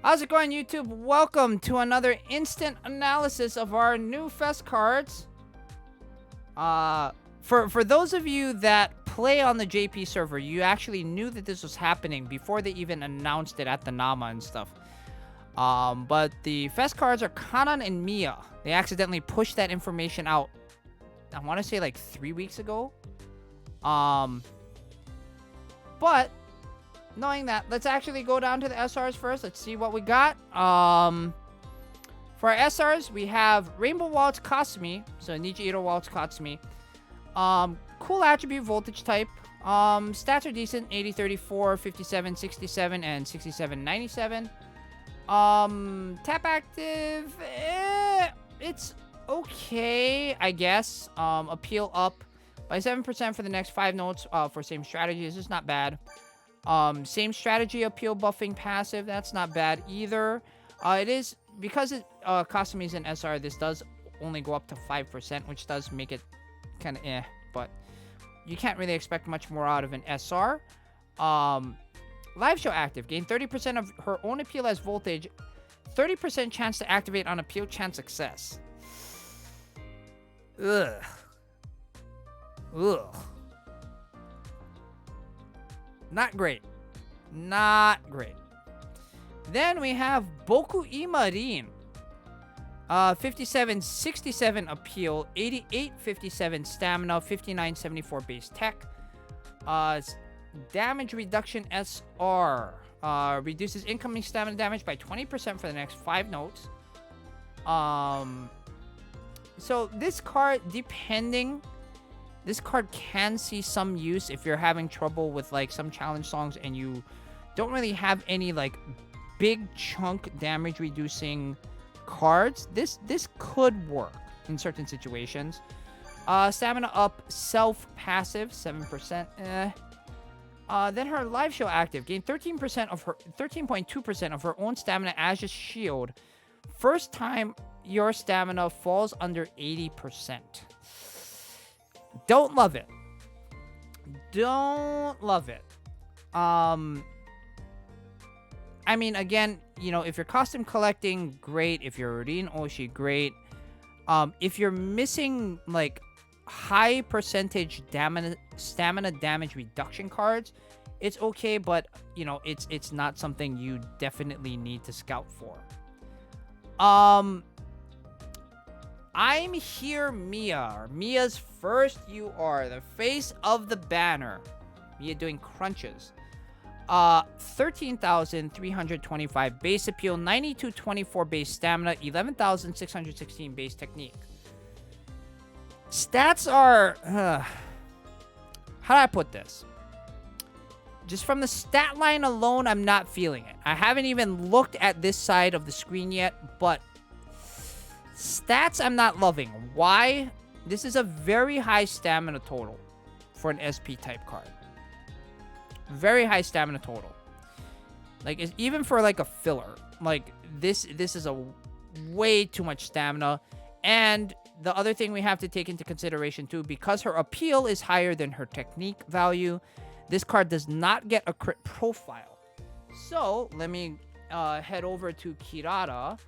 How's it going, YouTube? Welcome to another instant analysis of our new FES cards. For those of you that play on the JP server, you actually knew that this was happening before they even announced it at the Nama and stuff. But the FES cards are Kanan and Mia. They accidentally pushed that information out, I want to say like 3 weeks ago. But knowing that, let's actually go down to the SRs first. Let's see what we got. For our SRs, we have Rainbow Waltz Kasumi. So Nichihiro Waltz Kasumi. Cool attribute, voltage type. Stats are decent. 80, 34, 57, 67, and 67, 97. Tap active. It's okay, I guess. Appeal up by 7% for the next 5 notes for same strategy. This is not bad. Same strategy, appeal buffing passive. That's not bad either. It is, because Kasumi is an SR, this does only go up to 5%, which does make it kind of but you can't really expect much more out of an SR. Live show active. Gain 30% of her own appeal as voltage. 30% chance to activate on appeal, chance success. Ugh. Not great. Not great. Then we have Boku Imarin. 57, 67 appeal, 88, 57 stamina, 59, 74 base tech. Damage reduction SR. Reduces incoming stamina damage by 20% for the next 5 notes. So this card, this card can see some use if you're having trouble with like some challenge songs and you don't really have any like big chunk damage reducing cards. This could work in certain situations. Stamina up, self passive, 7%. Then her live show active. Gain 13.2% of her own stamina as a shield. First time your stamina falls under 80%. Don't love it. Don't love it. I mean, again, you know, if you're custom collecting, great. If you're Rin Oshi, great. If you're missing, like, high percentage stamina damage reduction cards, it's okay, but, you know, it's not something you definitely need to scout for. I'm here, Mia. Mia's first UR, the face of the banner. Mia doing crunches. 13,325 base appeal, 9224 base stamina, 11,616 base technique. Stats are... how do I put this? Just from the stat line alone, I'm not feeling it. I haven't even looked at this side of the screen yet, but stats I'm not loving. Why? This is a very high stamina total for an SP type card. Very high stamina total. Like, even for like a filler, like this is a way too much stamina. And the other thing we have to take into consideration too, because her appeal is higher than her technique value, this card does not get a crit profile. So let me head over to Kirara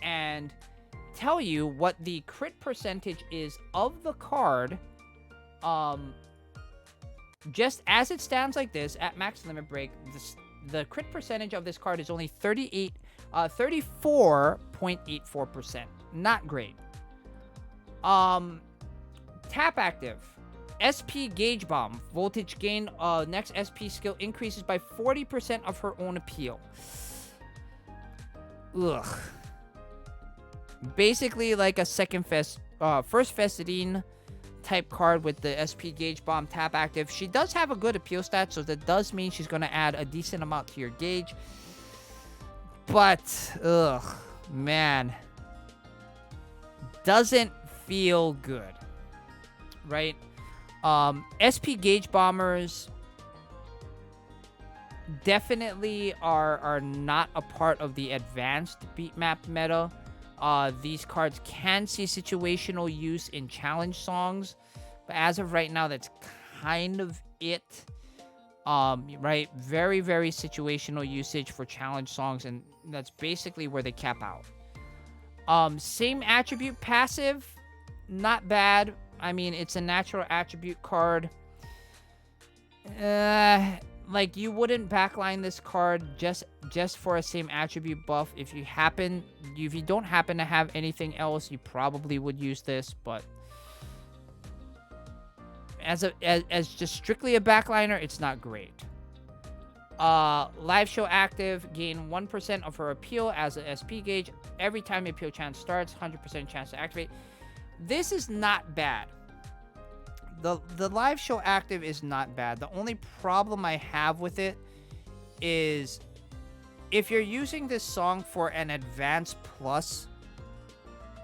and tell you what the crit percentage is of the card. Just as it stands like this, at max limit break, the crit percentage of this card is only 34.84%. Not great. Tap active. SP Gauge Bomb. Voltage gain. Next SP skill increases by 40% of her own appeal. Ugh. Basically like a first FES3 type card with the SP Gauge Bomb tap active. She does have a good appeal stat, so that does mean she's going to add a decent amount to your gauge. But, ugh, man. Doesn't feel good. Right? SP Gauge Bombers definitely are not a part of the advanced beat map meta. These cards can see situational use in challenge songs, but as of right now, that's kind of it. Right? Very, very situational usage for challenge songs, and that's basically where they cap out. Same attribute passive, not bad. I mean, it's a natural attribute card. Like, you wouldn't backline this card just for a same attribute buff. If you don't happen to have anything else, you probably would use this, but as just strictly a backliner, it's not great. Live show active, gain 1% of her appeal as a SP gauge every time appeal chance starts, 100% chance to activate. This is not bad. The live show active is not bad. The only problem I have with it is if you're using this song for an advanced plus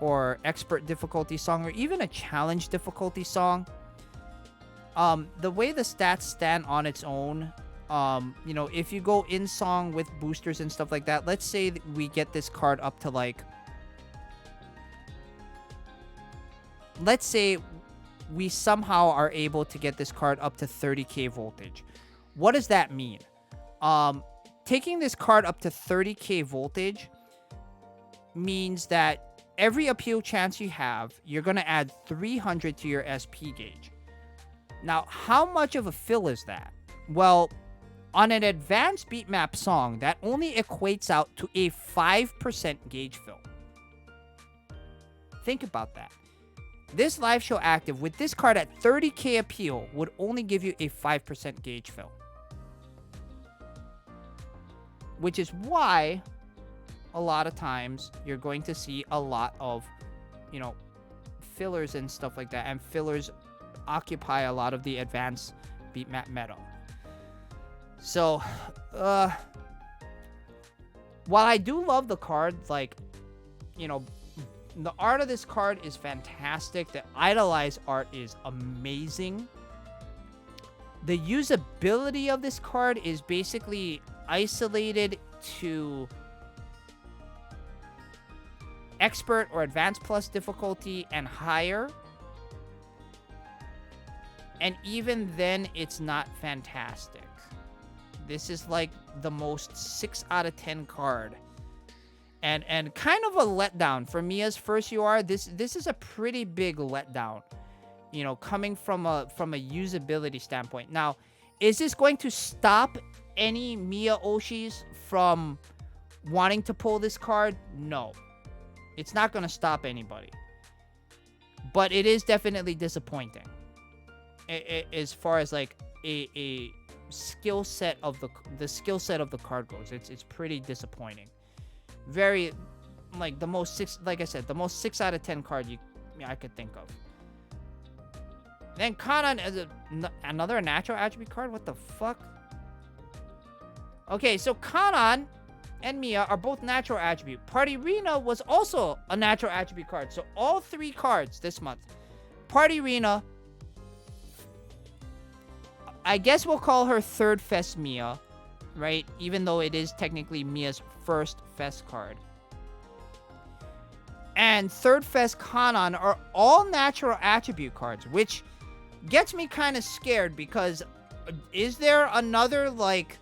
or expert difficulty song, or even a challenge difficulty song, the way the stats stand on its own, you know, if you go in song with boosters and stuff like that, let's say that we get this card up to, like, let's say we somehow are able to get this card up to 30k voltage. What does that mean? Taking this card up to 30k voltage means that every appeal chance you have, you're going to add 300 to your SP gauge. Now, how much of a fill is that? Well, on an advanced beat map song, that only equates out to a 5% gauge fill. Think about that. This live show active with this card at 30k appeal would only give you a 5% gauge fill. Which is why a lot of times you're going to see a lot of, you know, fillers and stuff like that. And fillers occupy a lot of the advanced beat map meta. So, while I do love the card, like, you know, the art of this card is fantastic. The idolized art is amazing. The usability of this card is basically isolated to expert or advanced plus difficulty and higher. And even then, it's not fantastic. This is like the most 6 out of 10 card. And kind of a letdown for Mia's first UR. This is a pretty big letdown, you know, coming from a usability standpoint. Now, is this going to stop any Mia Oshis from wanting to pull this card? No, it's not going to stop anybody. But it is definitely disappointing as far as like a skill set of the skill set of the card goes. It's pretty disappointing. Very, like, the most 6 out of 10 card I could think of. Then Kanan is another natural attribute card. What the fuck? Okay, so Kanan and Mia are both natural attribute. Party Rena was also a natural attribute card. So all 3 cards this month. Party Rena, I guess we'll call her third FES Mia, right? Even though it is technically Mia's first FES card. And third FES Kanan are all natural attribute cards, which gets me kind of scared, because is there another, like,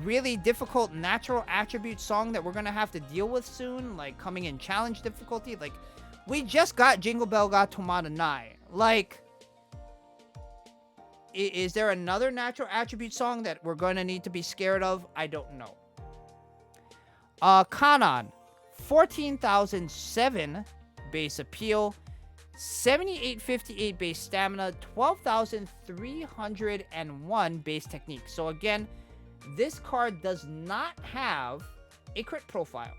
really difficult natural attribute song that we're gonna have to deal with soon, like coming in challenge difficulty? Like, we just got Jingle Bell ga Tomata Nai. Like, is there another natural attribute song that we're gonna need to be scared of? I don't know. Kanan, 14,007 base appeal, 7,858 base stamina, 12,301 base technique. So again, this card does not have a crit profile.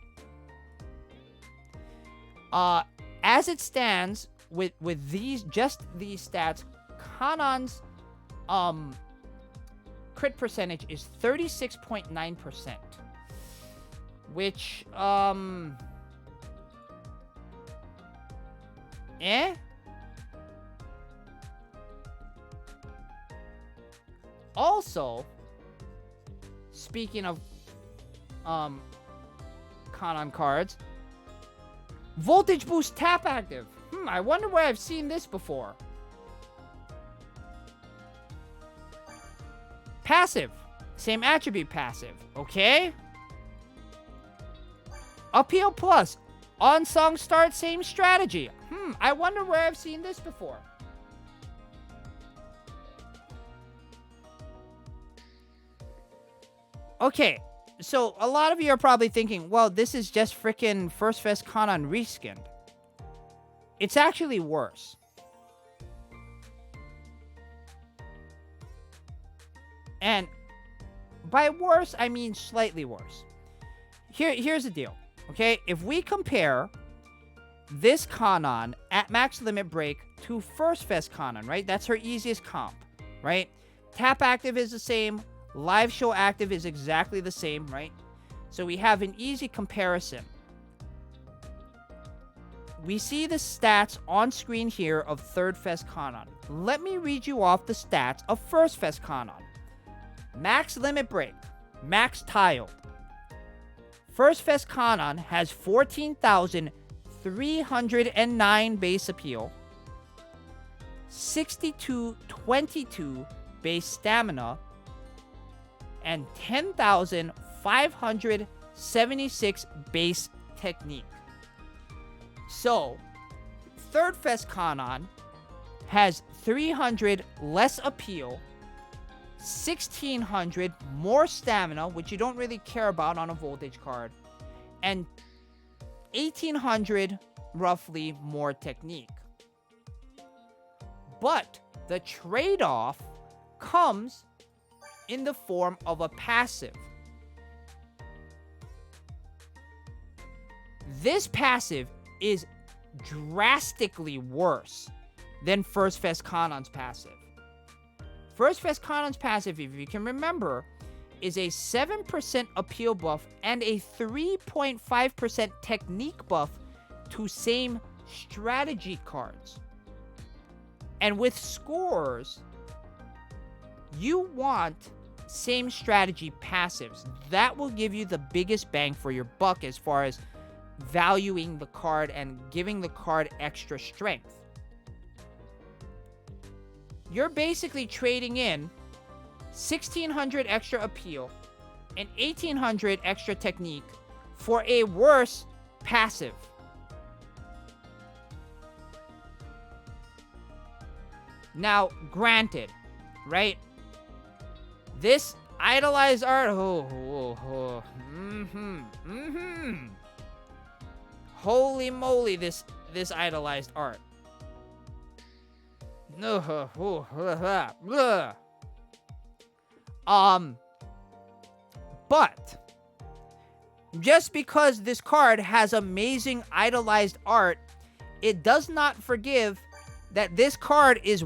As it stands, with these stats, Kanan's crit percentage is 36.9%, which Also, speaking of Kanan cards, voltage boost tap active. I wonder where I've seen this before. Passive. Same attribute, passive. Okay? Appeal plus. On song start, same strategy. I wonder where I've seen this before. Okay, so a lot of you are probably thinking, well, this is just freaking First Fest Kanan reskinned. It's actually worse. And by worse, I mean slightly worse. Here's the deal, okay? If we compare this Kanan at max limit break to First Fest Kanan, right? That's her easiest comp, right? Tap active is the same. Live show active is exactly the same, right? So we have an easy comparison. We see the stats on screen here of Third Fest Kanan. Let me read you off the stats of First Fest Kanan. Max limit break, max tiled. First Fest Kanan has 14,309 base appeal, 6222 base stamina, and 10,576 base technique. So, Third Fest Kanan has 300 less appeal, 1,600 more stamina, which you don't really care about on a voltage card, and 1,800 roughly more technique. But the trade-off comes in the form of a passive. This passive is drastically worse than First Fest Kanan's passive. First Fest Kanan's passive, if you can remember, is a 7% appeal buff and a 3.5% technique buff to same strategy cards. And with scores, you want same strategy passives. That will give you the biggest bang for your buck as far as valuing the card and giving the card extra strength. You're basically trading in 1,600 extra appeal and 1,800 extra technique for a worse passive. Now, granted, right? This idolized art, holy moly, this idolized art. But just because this card has amazing idolized art, it does not forgive that this card is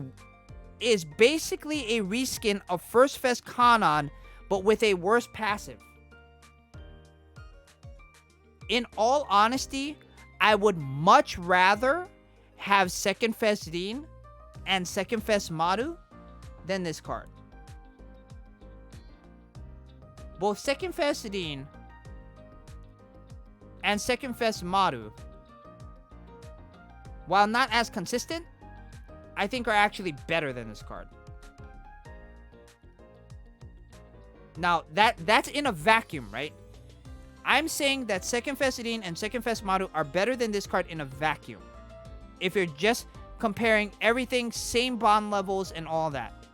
basically a reskin of First Fest Kanan, but with a worse passive. In all honesty, I would much rather have Second Fest Dean and Second Fest Maru than this card. Both Second Fest Dean and Second Fest Maru, while not as consistent, I think are actually better than this card. Now, that's in a vacuum, right? I'm saying that Second Fest Dean and Second Fest Maru are better than this card in a vacuum. If you're just comparing everything, same bond levels and all that.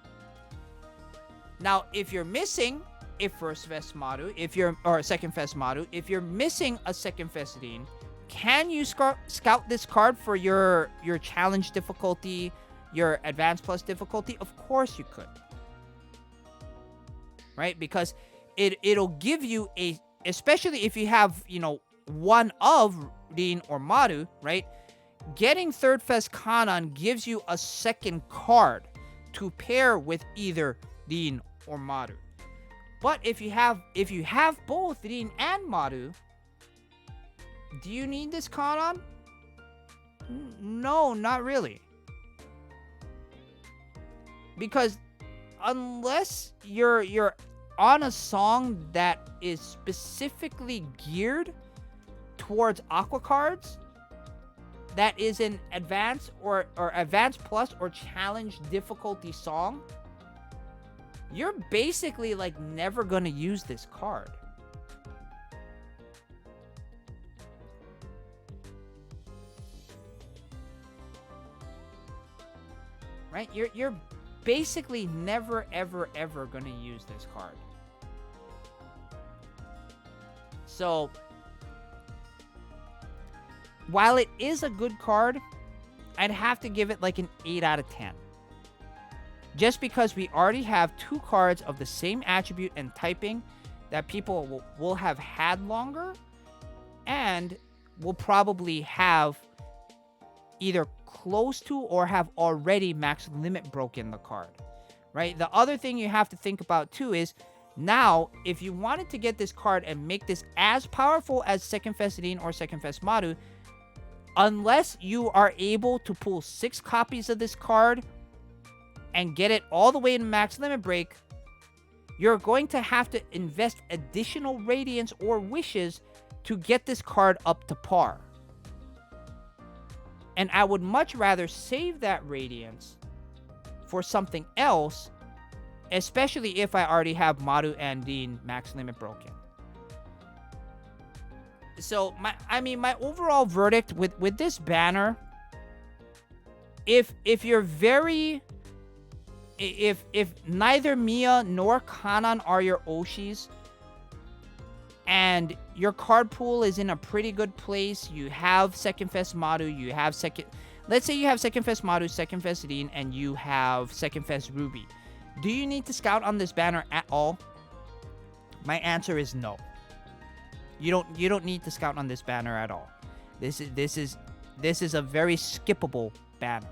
Now, if you're missing a First Fest Maru, or Second Fest Maru, if you're missing a Second Fest Dean, can you scout this card for your challenge difficulty, your advanced plus difficulty? Of course you could. Right? Because it'll give you especially if you have, one of Dean or Maru, right? Getting Third Fest Kanan gives you a second card to pair with either Dean or Maru. But if you have both Dean and Maru, do you need this Kanan? No, not really. Because unless you're on a song that is specifically geared towards Aqua cards, that is an advanced or advanced plus or challenge difficulty song, you're basically like never gonna use this card. Right? You're basically never ever ever gonna use this card. So while it is a good card, I'd have to give it like an 8 out of 10. Just because we already have 2 cards of the same attribute and typing that people will have had longer and will probably have either close to or have already max limit broken the card, right? The other thing you have to think about too is now, if you wanted to get this card and make this as powerful as Second FES3 or Second FES Maru, unless you are able to pull 6 copies of this card and get it all the way in max limit break, you're going to have to invest additional radiance or wishes to get this card up to par. And I would much rather save that radiance for something else, especially if I already have Maru and Dean max limit broken. So my overall verdict with this banner, if you're very, if neither Mia nor Kanan are your Oshis, and your card pool is in a pretty good place, you have Second FES Maru, you have let's say you have Second FES Maru, Second FES Dean, and you have Second FES Ruby. Do you need to scout on this banner at all? My answer is no. You don't need to scout on this banner at all. This is a very skippable banner.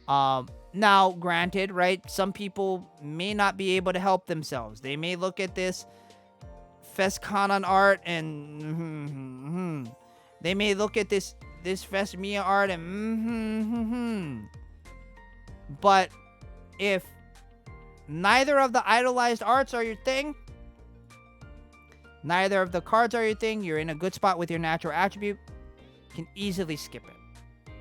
Now, granted, right, some people may not be able to help themselves. They may look at this FES Kanan art and they may look at this FES Mia art and But if neither of the idolized arts are your thing, neither of the cards are your thing, you're in a good spot with your natural attribute, you can easily skip it.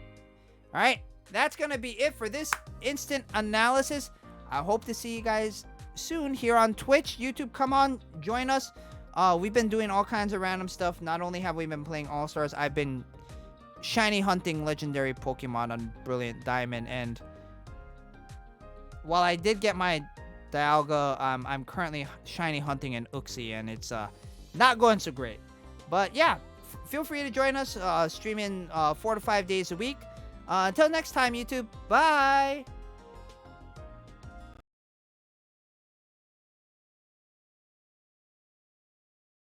Alright, that's going to be it for this instant analysis. I hope to see you guys soon here on Twitch, YouTube. Come on, join us. We've been doing all kinds of random stuff. Not only have we been playing All-Stars, I've been shiny hunting legendary Pokemon on Brilliant Diamond. And while I did get my Dialga, I'm currently shiny hunting an Uxie, and it's not going so great. But yeah, feel free to join us, streaming 4 to 5 days a week. Until next time, YouTube. Bye!